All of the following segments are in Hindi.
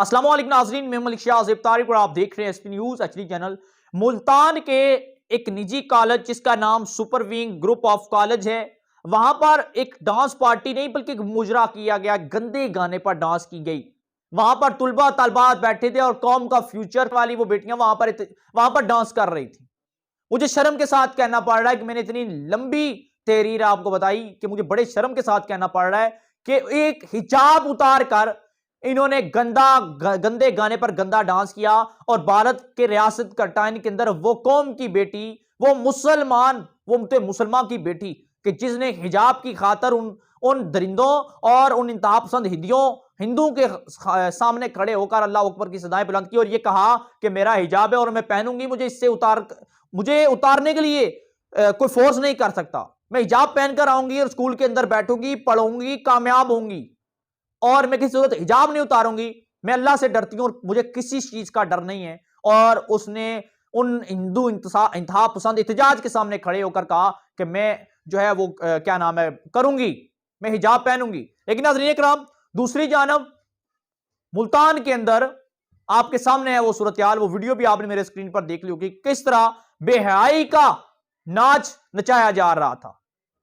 अस्सलाम वालेकुम नाज़रीन, मैं मलिक शाह ज़िफ्तारी पर आप देख रहे हैं SP news HD channel. Multan के एक निजी कॉलेज जिसका नाम super wing group of college है, वहां पर एक डांस पार्टी नहीं बल्कि एक मुजरा किया गया, गंदे गाने पर डांस की गई। वहां पर तुलबा तलबात बैठे थे और कौम का फ्यूचर वाली वो बेटियां वहां पर डांस कर रही थी। मुझे शर्म के साथ कहना पड़ रहा है कि मैंने इतनी लंबी तहरीर आपको बताई कि मुझे बड़े शर्म के साथ कहना पड़ रहा है कि एक हिजाब उतार कर इन्होंने गंदे गाने पर गंदा डांस किया और भारत के रियासत कटाइन के अंदर वो कौम की बेटी, वो मुसलमान, वो मुसलमान की बेटी कि जिसने हिजाब की खातर उन उन दरिंदों और उन इंतहा पसंद हिंदुओं के सामने खड़े होकर अल्लाह अकबर की सदाएं बुलंद की और ये कहा कि मेरा हिजाब है और मैं पहनूंगी, मुझे उतारने के लिए कोई फोर्स नहीं कर सकता। मैं हिजाब पहनकर आऊंगी और स्कूल के अंदर बैठूंगी, पढ़ूंगी, कामयाब होंगी और मैं किसी सूरत हिजाब नहीं उतारूंगी। मैं अल्लाह से डरती हूं और मुझे किसी चीज का डर नहीं है। और उसने उन हिंदू इंतहा पसंद इhtजाज के सामने खड़े होकर कहा कि मैं जो है वो क्या नाम है करूंगी, मैं हिजाब पहनूंगी। लेकिन नाज़रीन इकराम, दूसरी जानब मुल्तान के अंदर आपके सामने है वो सूरत हाल, वो वीडियो भी आपने मेरे स्क्रीन पर देख ली होगी, किस तरह बेहयाई का नाच नचाया जा रहा था,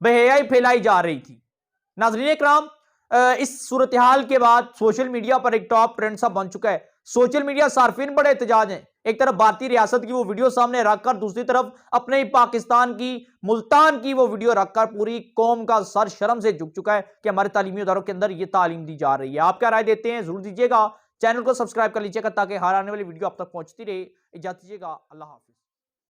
बेहयाई फैलाई जा रही थी। नाज़रीन इकराम, इस सूरत हाल के बाद सोशल मीडिया पर एक टॉप ट्रेंड सा बन चुका है। सोशल मीडिया सार्फिन बड़े एहतजाज हैं। एक तरफ भारतीय रियासत की वो वीडियो सामने रखकर, दूसरी तरफ अपने ही पाकिस्तान की मुल्तान की वो वीडियो रखकर पूरी कौम का सर शर्म से झुक चुका है कि हमारे तालीमी इदारों के अंदर ये तालीम दी जा रही है। आप क्या राय देते हैं जरूर दीजिएगा। चैनल को सब्सक्राइब कर लीजिएगा ताकि हर आने वाली वीडियो आप तक पहुंचती रहे। इजाजत दीजिएगा, अल्लाह हाफिज।